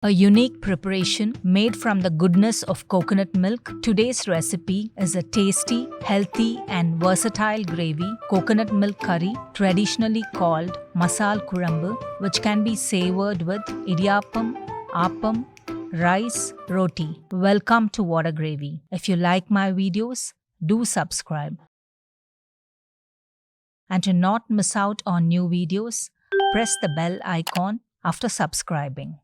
A unique preparation made from the goodness of coconut milk. Today's recipe is a tasty, healthy, and versatile gravy coconut milk curry, traditionally called Masal Kuzhambu, which can be savoured with Idiyappam, Appam, rice, Roti. Welcome to Whada Gravy. If you like my videos, do subscribe. And to not miss out on new videos, press the bell icon after subscribing.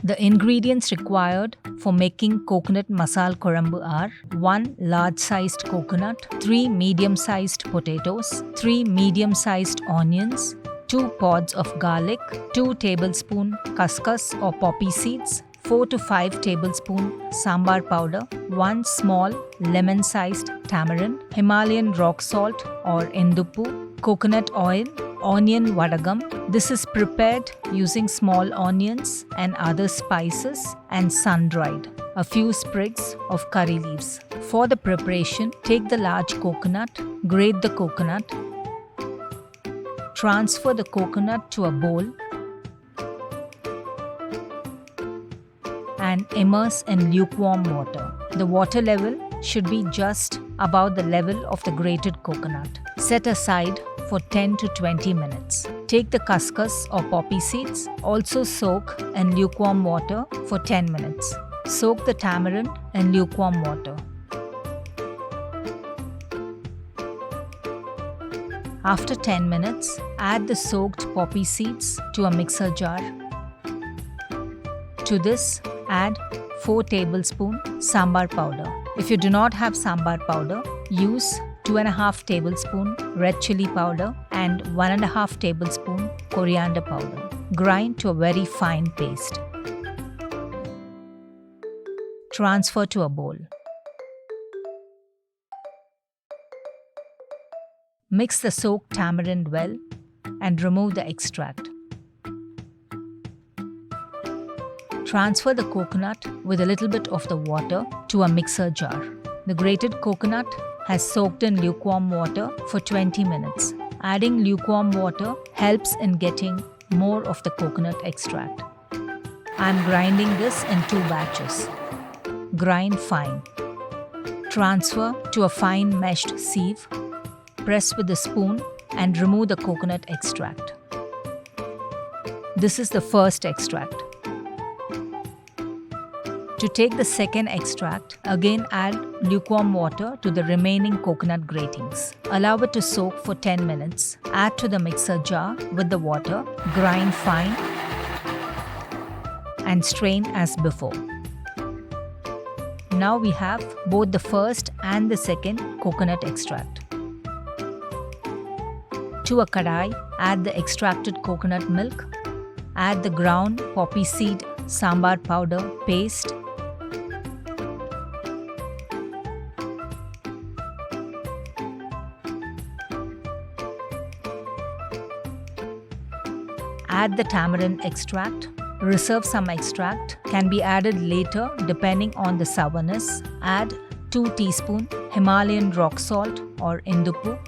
The ingredients required for making coconut masal Kuzhambu are 1 large-sized coconut, 3 medium-sized potatoes, 3 medium-sized onions, 2 pods of garlic, 2 tablespoons khaskhas or poppy seeds, 4 to 5 tablespoons sambar powder, 1 small lemon-sized tamarind, Himalayan rock salt or induppu, coconut oil, onion vadagam. This is prepared using small onions and other spices and sun-dried. A few sprigs of curry leaves. For the preparation, take the large coconut, grate the coconut, transfer the coconut to a bowl and immerse in lukewarm water. The water level should be just above the level of the grated coconut. Set aside for 10 to 20 minutes. Take the khaskhas or poppy seeds, also soak in lukewarm water for 10 minutes. Soak the tamarind in lukewarm water. After 10 minutes, add the soaked poppy seeds to a mixer jar. To this, add 4 tablespoons sambar powder. If you do not have sambar powder, use 2.5 tablespoons red chili powder and 1.5 tablespoons coriander powder. Grind to a very fine paste. Transfer to a bowl. Mix the soaked tamarind well and remove the extract. Transfer the coconut with a little bit of the water to a mixer jar. The grated coconut has soaked in lukewarm water for 20 minutes. Adding lukewarm water helps in getting more of the coconut extract. I am grinding this in 2 batches. Grind fine. Transfer to a fine meshed sieve. Press with a spoon and remove the coconut extract. This is the first extract. To take the second extract, again add lukewarm water to the remaining coconut gratings. Allow it to soak for 10 minutes. Add to the mixer jar with the water, grind fine and strain as before. Now we have both the first and the second coconut extract. To a kadai, add the extracted coconut milk. Add the ground poppy seed sambar powder paste. Add the tamarind extract. Reserve some extract. Can be added later depending on the sourness. Add 2 teaspoons Himalayan rock salt or induppu.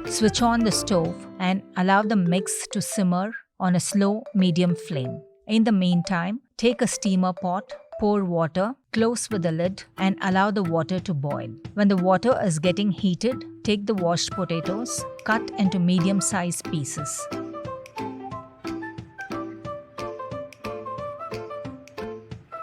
Switch on the stove and allow the mix to simmer on a slow medium flame. In the meantime, take a steamer pot, pour water, close with the lid and allow the water to boil. When the water is getting heated, take the washed potatoes, cut into medium-sized pieces.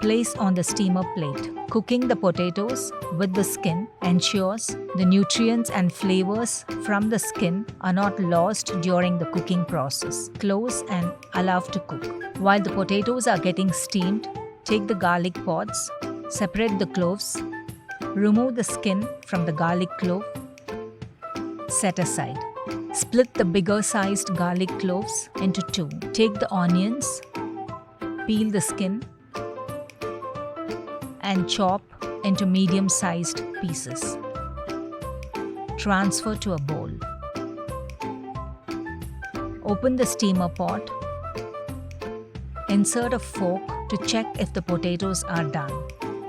Place on the steamer plate. Cooking the potatoes with the skin ensures the nutrients and flavors from the skin are not lost during the cooking process. Close and allow to cook. While the potatoes are getting steamed, take the garlic pods, separate the cloves, remove the skin from the garlic clove, set aside. Split the bigger sized garlic cloves into 2. Take the onions, peel the skin, and chop into medium-sized pieces. Transfer to a bowl. Open the steamer pot. Insert a fork to check if the potatoes are done.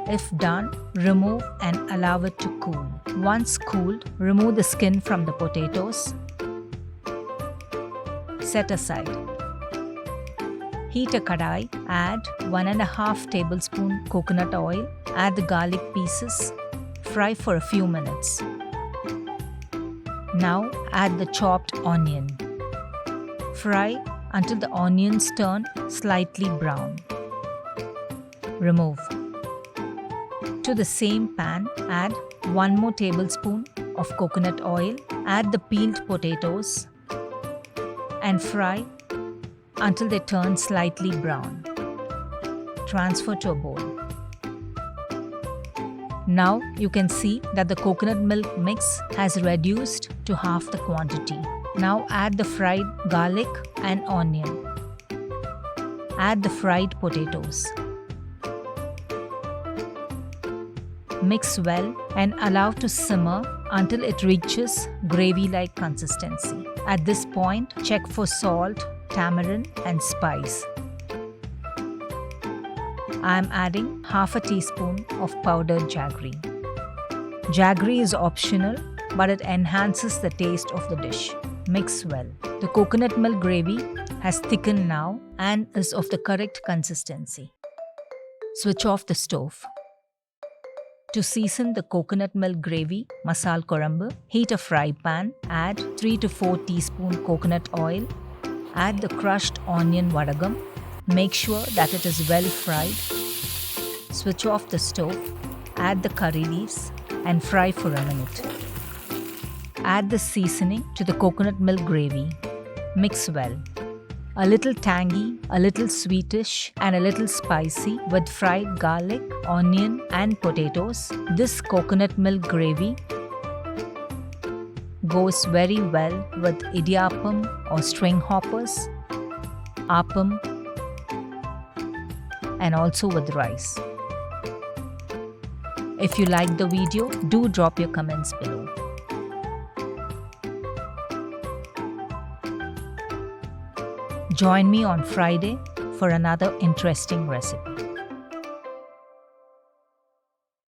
If done, remove and allow it to cool. Once cooled, remove the skin from the potatoes. Set aside. Heat a kadai, add 1.5 tablespoon coconut oil, add the garlic pieces, fry for a few minutes. Now add the chopped onion. Fry until the onions turn slightly brown. Remove. To the same pan, add 1 more tablespoon of coconut oil, add the peeled potatoes and fry until they turn slightly brown. Transfer to a bowl. Now you can see that the coconut milk mix has reduced to half the quantity. Now add the fried garlic and onion. Add the fried potatoes. Mix well and allow to simmer until it reaches gravy-like consistency. At this point, check for salt, tamarind and spice. I am adding half a teaspoon of powdered jaggery. Jaggery is optional, but it enhances the taste of the dish. Mix well. The coconut milk gravy has thickened now and is of the correct consistency. Switch off the stove. To season the coconut milk gravy, Masal Kuzhambu, heat a fry pan, add 3 to 4 teaspoon coconut oil, add the crushed onion vadagam, make sure that it is well fried. Switch off the stove, add the curry leaves and fry for a minute. Add the seasoning to the coconut milk gravy. Mix well. A little tangy, a little sweetish and a little spicy with fried garlic, onion and potatoes. This coconut milk gravy goes very well with Idiyappam or string hoppers, Appam and also with rice. If you liked the video, do drop your comments below. Join me on Friday for another interesting recipe.